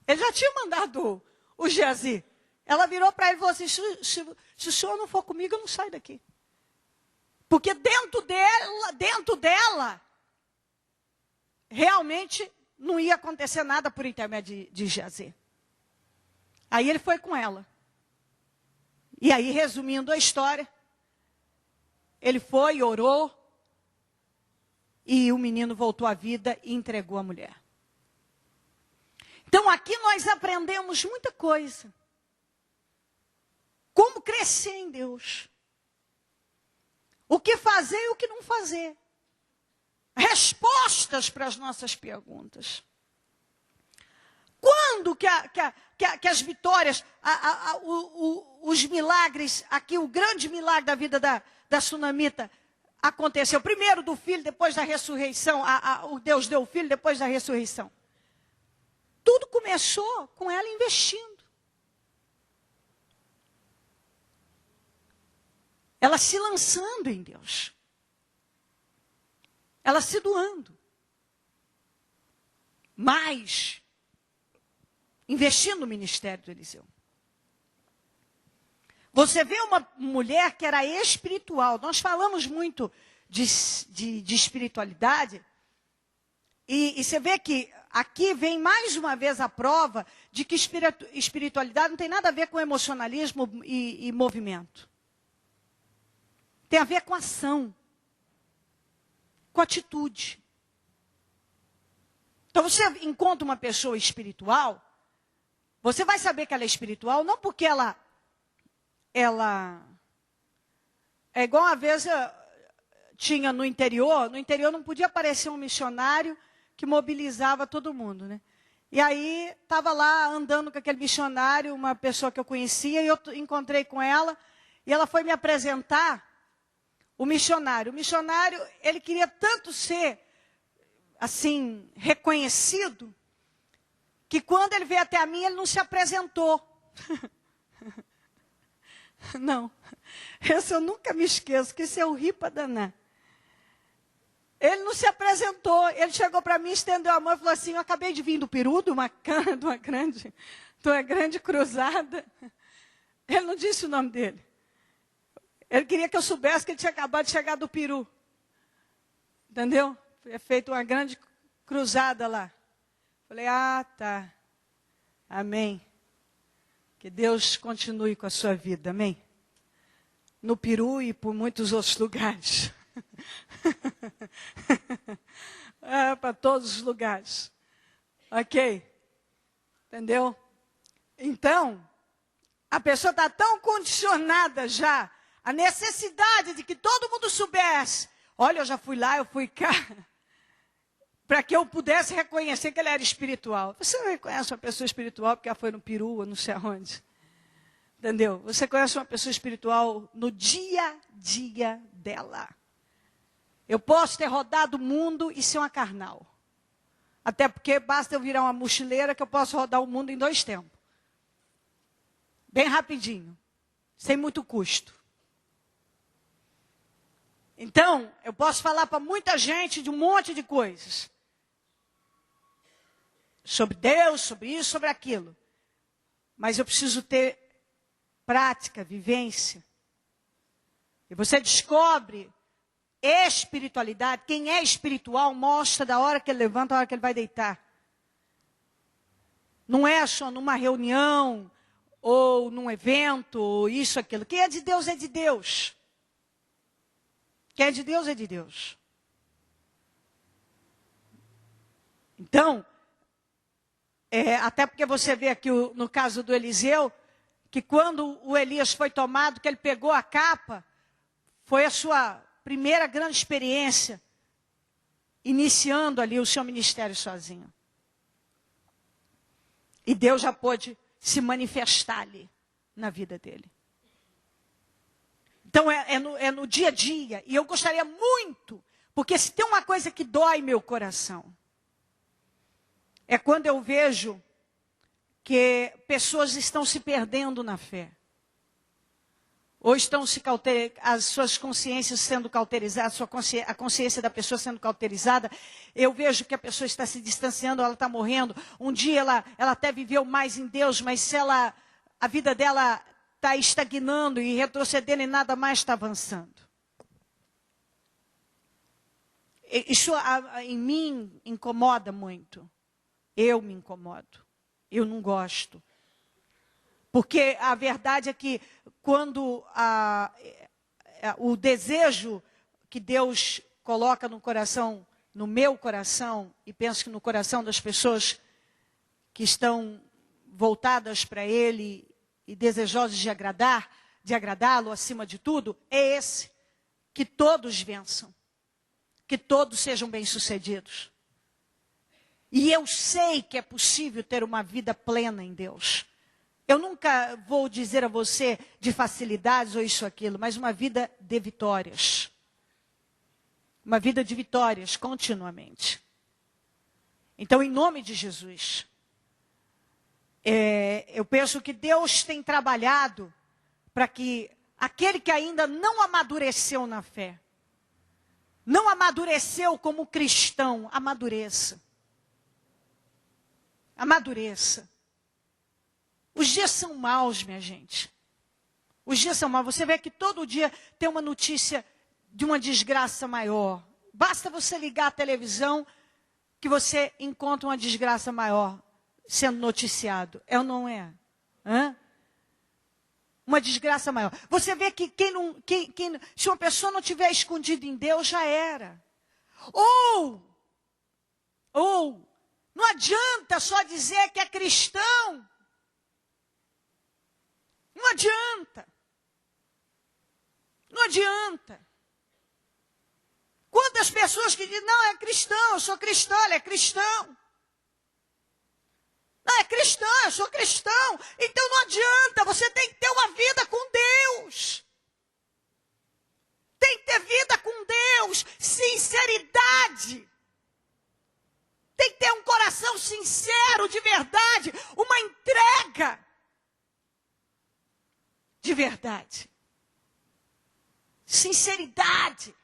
Ele já tinha mandado o Geazi. Ela virou para ele e falou assim, se o senhor não for comigo, eu não saio daqui. Porque dentro dela, realmente não ia acontecer nada por intermédio de Geazi. Aí ele foi com ela. E aí, resumindo a história, ele foi, orou, e o menino voltou à vida e entregou a mulher. Então aqui nós aprendemos muita coisa. como crescer em Deus. O que fazer e o que não fazer. Respostas para as nossas perguntas. Quando que as vitórias, os milagres, aqui o grande milagre da vida da sunamita aconteceu? Primeiro do filho, depois da ressurreição. O Deus deu o filho depois da ressurreição. Tudo começou com ela investindo. Ela se lançando em Deus. Ela se doando. Mas investindo no ministério do Eliseu. Você vê uma mulher que era espiritual. Nós falamos muito de espiritualidade. E você vê que aqui vem mais uma vez a prova de que espiritualidade não tem nada a ver com emocionalismo e movimento. Tem a ver com ação. Com atitude. Então você encontra uma pessoa espiritual, você vai saber que ela é espiritual, não porque ela é igual uma vez tinha no interior não podia aparecer um missionário que mobilizava todo mundo, né? E aí estava lá andando com aquele missionário, uma pessoa que eu conhecia, e eu encontrei com ela, e ela foi me apresentar o missionário. O missionário, ele queria tanto ser, assim, reconhecido, que quando ele veio até a mim, ele não se apresentou. Não, esse eu nunca me esqueço, que esse é o rir para danar. Ele não se apresentou, ele chegou para mim, estendeu a mão e falou assim: eu acabei de vir do Peru, de uma grande cruzada. Ele não disse o nome dele. Ele queria que eu soubesse que ele tinha acabado de chegar do Peru. Entendeu? Foi feito uma grande cruzada lá. Falei, tá. Amém. Que Deus continue com a sua vida, amém? No Peru e por muitos outros lugares. Para todos os lugares. Ok? Entendeu? Então, a pessoa está tão condicionada já, a necessidade de que todo mundo soubesse. Olha, eu já fui lá, eu fui cá. Para que eu pudesse reconhecer que ele era espiritual. Você não reconhece uma pessoa espiritual porque ela foi no Peru ou não sei aonde. Entendeu? Você conhece uma pessoa espiritual no dia a dia dela. Eu posso ter rodado o mundo e ser uma carnal. Até porque basta eu virar uma mochileira que eu posso rodar o mundo em 2 tempos. Bem rapidinho. Sem muito custo. Então, eu posso falar para muita gente de um monte de coisas. Sobre Deus, sobre isso, sobre aquilo. Mas eu preciso ter prática, vivência. E você descobre espiritualidade. Quem é espiritual mostra da hora que ele levanta, a hora que ele vai deitar. Não é só numa reunião, ou num evento, ou isso, aquilo. Quem é de Deus é de Deus. Quem é de Deus é de Deus. Então, até porque você vê aqui no caso do Eliseu, que quando o Elias foi tomado, que ele pegou a capa, foi a sua primeira grande experiência, iniciando ali o seu ministério sozinho. E Deus já pôde se manifestar ali, na vida dele. Então é no dia a dia, e eu gostaria muito, porque se tem uma coisa que dói meu coração, é quando eu vejo que pessoas estão se perdendo na fé. Ou estão as suas consciências sendo cauterizadas, a consciência da pessoa sendo cauterizada. Eu vejo que a pessoa está se distanciando, ela está morrendo. Um dia ela até viveu mais em Deus, mas se a vida dela está estagnando e retrocedendo e nada mais está avançando. Isso em mim incomoda muito. Eu me incomodo. Eu não gosto. Porque a verdade é que quando o desejo que Deus coloca no coração, no meu coração, e penso que no coração das pessoas que estão voltadas para Ele e desejosas de agradar, de agradá-lo acima de tudo, é esse: que todos vençam, que todos sejam bem-sucedidos. E eu sei que é possível ter uma vida plena em Deus. Eu nunca vou dizer a você de facilidades ou isso ou aquilo, mas uma vida de vitórias. Uma vida de vitórias continuamente. Então, em nome de Jesus, eu penso que Deus tem trabalhado para que aquele que ainda não amadureceu na fé, não amadureceu como cristão, amadureça. Amadureça. Os dias são maus, minha gente. Os dias são maus. Você vê que todo dia tem uma notícia de uma desgraça maior. Basta você ligar a televisão que você encontra uma desgraça maior sendo noticiado. É ou não é? Hã? Uma desgraça maior. Você vê que se uma pessoa não tiver escondida em Deus, já era. Ou, não adianta só dizer que é cristão. Não adianta. Não adianta. Quantas pessoas que dizem, não, é cristão, eu sou cristão, ele é cristão. Não, é cristão, eu sou cristão. Então não adianta, você tem que ter uma vida com Deus. Tem que ter vida com Deus, sinceridade. Tem que ter um coração sincero, de verdade, uma entrega de verdade. Sinceridade.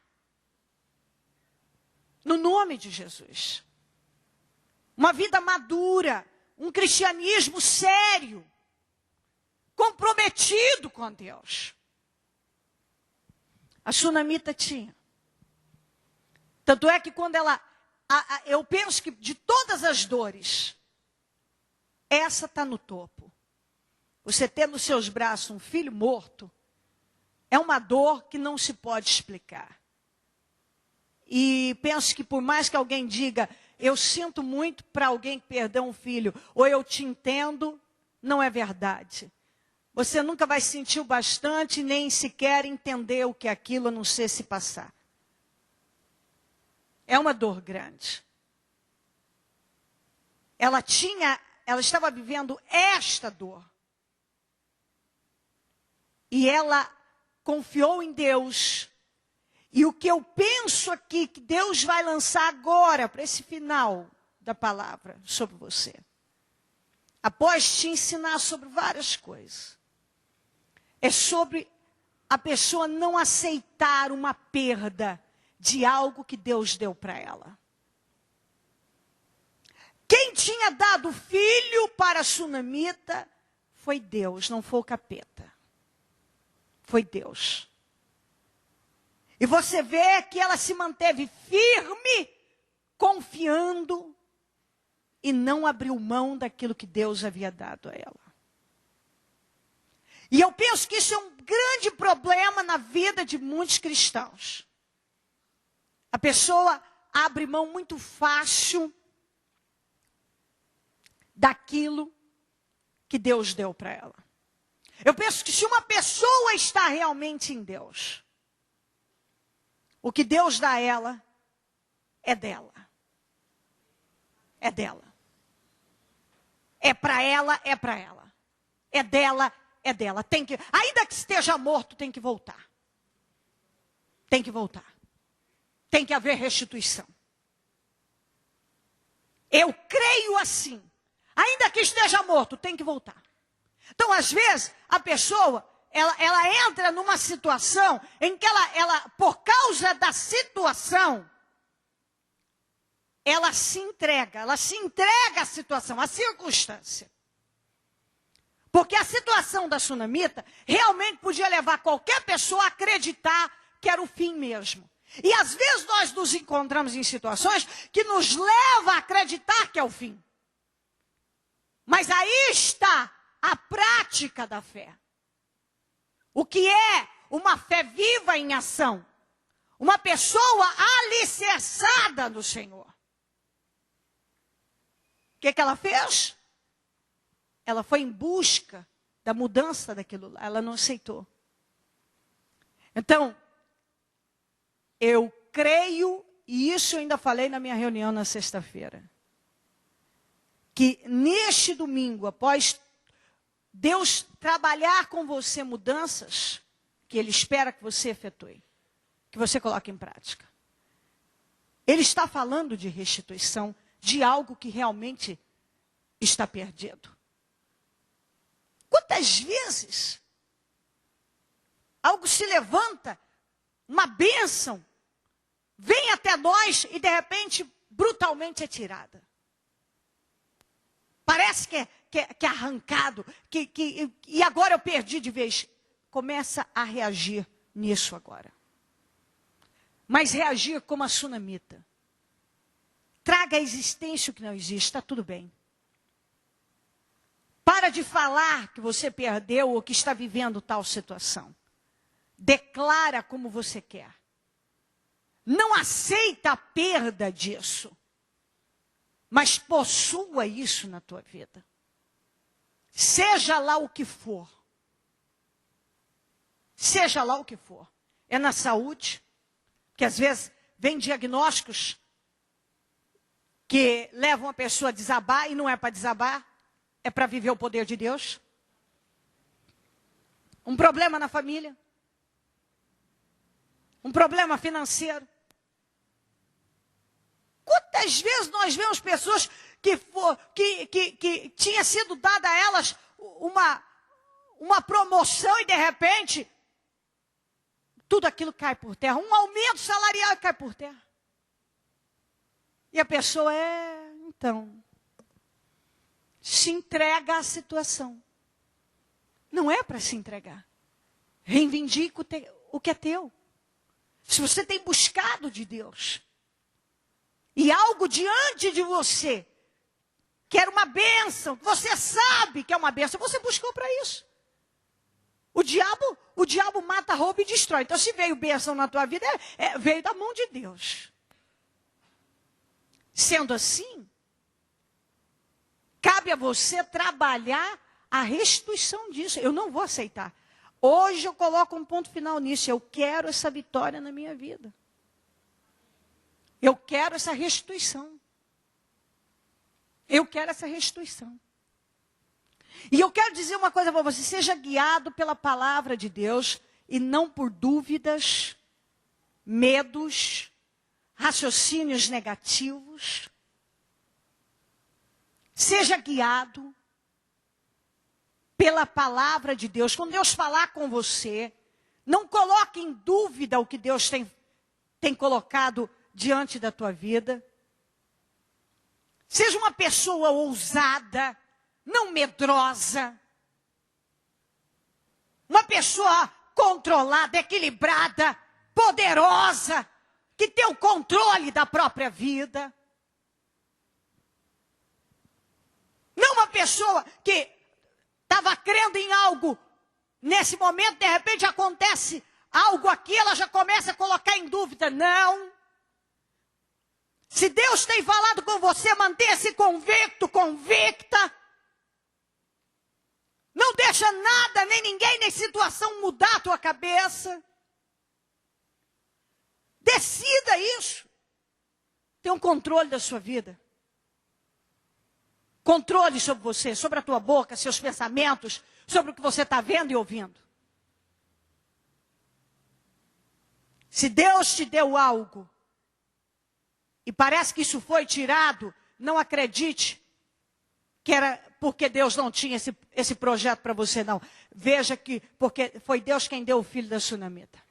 No nome de Jesus. Uma vida madura, um cristianismo sério, comprometido com Deus. A sunamita tinha. Tanto é que quando ela... eu penso que de todas as dores, essa está no topo. Você ter nos seus braços um filho morto, é uma dor que não se pode explicar. E penso que por mais que alguém diga, eu sinto muito para alguém que perdeu um filho, ou eu te entendo, não é verdade. Você nunca vai sentir o bastante, nem sequer entender o que é aquilo, a não ser se passar. É uma dor grande. Ela estava vivendo esta dor. E ela confiou em Deus. E o que eu penso aqui, que Deus vai lançar agora, para esse final da palavra, sobre você. Após te ensinar sobre várias coisas. É sobre a pessoa não aceitar uma perda de algo que Deus deu para ela. Quem tinha dado filho para a sunamita foi Deus, não foi o capeta. Foi Deus. E você vê que ela se manteve firme, confiando, e não abriu mão daquilo que Deus havia dado a ela. E eu penso que isso é um grande problema na vida de muitos cristãos. A pessoa abre mão muito fácil daquilo que Deus deu para ela. Eu penso que se uma pessoa está realmente em Deus, o que Deus dá a ela é dela. É dela. É para ela, é para ela. É dela, é dela. Ainda que esteja morto, tem que voltar. Tem que voltar. Tem que haver restituição. Eu creio assim. Ainda que esteja morto, tem que voltar. Então, às vezes, a pessoa, ela entra numa situação em que ela, por causa da situação, ela se entrega à situação, à circunstância. Porque a situação da sunamita realmente podia levar qualquer pessoa a acreditar que era o fim mesmo. E às vezes nós nos encontramos em situações que nos levam a acreditar que é o fim. Mas aí está a prática da fé. O que é uma fé viva em ação? Uma pessoa alicerçada no Senhor. O que ela fez? Ela foi em busca da mudança daquilo lá. Ela não aceitou. Então, eu creio, e isso eu ainda falei na minha reunião na sexta-feira, que neste domingo, após Deus trabalhar com você mudanças, que Ele espera que você efetue, que você coloque em prática. Ele está falando de restituição, de algo que realmente está perdido. Quantas vezes algo se levanta, uma bênção, vem até nós e de repente brutalmente é tirada. Parece que é arrancado, e agora eu perdi de vez. Começa a reagir nisso agora. Mas reagir como a sunamita. Traga à existência o que não existe, está tudo bem. Para de falar que você perdeu ou que está vivendo tal situação. Declara como você quer. Não aceita a perda disso. Mas possua isso na tua vida. Seja lá o que for. Seja lá o que for. É na saúde, que às vezes vem diagnósticos que levam a pessoa a desabar e não é para desabar, é para viver o poder de Deus. Um problema na família. Um problema financeiro. Quantas vezes nós vemos pessoas que tinha sido dada a elas uma promoção e de repente tudo aquilo cai por terra. Um aumento salarial cai por terra. E a pessoa então, se entrega à situação. Não é para se entregar. Reivindica o que é teu. Se você tem buscado de Deus, e algo diante de você, que era uma bênção, você sabe que é uma bênção, você buscou para isso. O diabo mata, rouba e destrói. Então, se veio bênção na tua vida, veio da mão de Deus. Sendo assim, cabe a você trabalhar a restituição disso. Eu não vou aceitar. Hoje eu coloco um ponto final nisso. Eu quero essa vitória na minha vida. Eu quero essa restituição. Eu quero essa restituição. E eu quero dizer uma coisa para você. Seja guiado pela palavra de Deus e não por dúvidas, medos, raciocínios negativos. Seja guiado pela palavra de Deus. Quando Deus falar com você, não coloque em dúvida o que Deus tem colocado diante da tua vida. Seja uma pessoa ousada, não medrosa. Uma pessoa controlada, equilibrada, poderosa, que tem o controle da própria vida. Não uma pessoa que estava crendo em algo, nesse momento, de repente acontece algo aqui, ela já começa a colocar em dúvida. Não. Se Deus tem falado com você, mantenha-se convicto, convicta. Não deixa nada, nem ninguém, nem situação mudar a tua cabeça. Decida isso. Tenha um controle da sua vida. Controle sobre você, sobre a tua boca, seus pensamentos, sobre o que você está vendo e ouvindo. Se Deus te deu algo, e parece que isso foi tirado, não acredite que era porque Deus não tinha esse projeto para você, não. Veja que, porque foi Deus quem deu o filho da sunamita.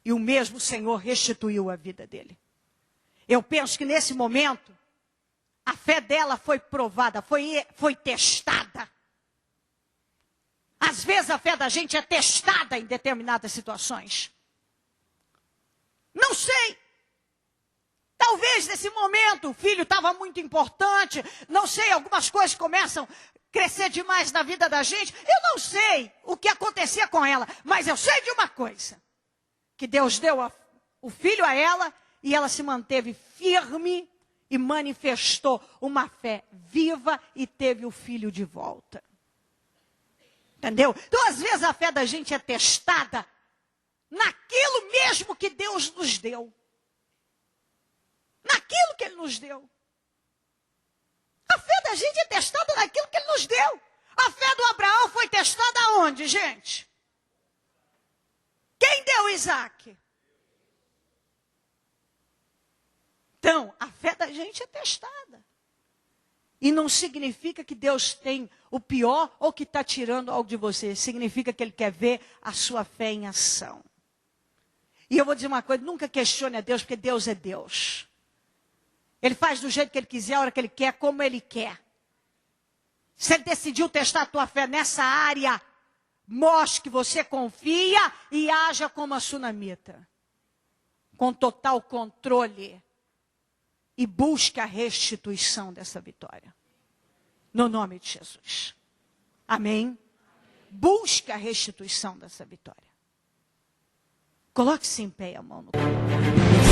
E o mesmo Senhor restituiu a vida dele. Eu penso que nesse momento, a fé dela foi provada, foi testada. Às vezes a fé da gente é testada em determinadas situações. Não sei. Talvez nesse momento o filho estava muito importante. Não sei, algumas coisas começam a crescer demais na vida da gente. Eu não sei o que acontecia com ela. Mas eu sei de uma coisa. Que Deus deu o filho a ela e ela se manteve firme e manifestou uma fé viva e teve o filho de volta. Entendeu? Então, às vezes, a fé da gente é testada naquilo mesmo que Deus nos deu. Naquilo que Ele nos deu. A fé da gente é testada naquilo que Ele nos deu. A fé do Abraão foi testada aonde, gente? Quem deu Isaac? Então, a fé da gente é testada. E não significa que Deus tem o pior ou que está tirando algo de você. Significa que Ele quer ver a sua fé em ação. E eu vou dizer uma coisa, nunca questione a Deus, porque Deus é Deus. Ele faz do jeito que Ele quiser, a hora que Ele quer, como Ele quer. Se Ele decidiu testar a tua fé nessa área, mostre que você confia e haja como a sunamita. Com total controle. E busque a restituição dessa vitória. No nome de Jesus. Amém? Busque a restituição dessa vitória. Coloque-se em pé a mão no corpo.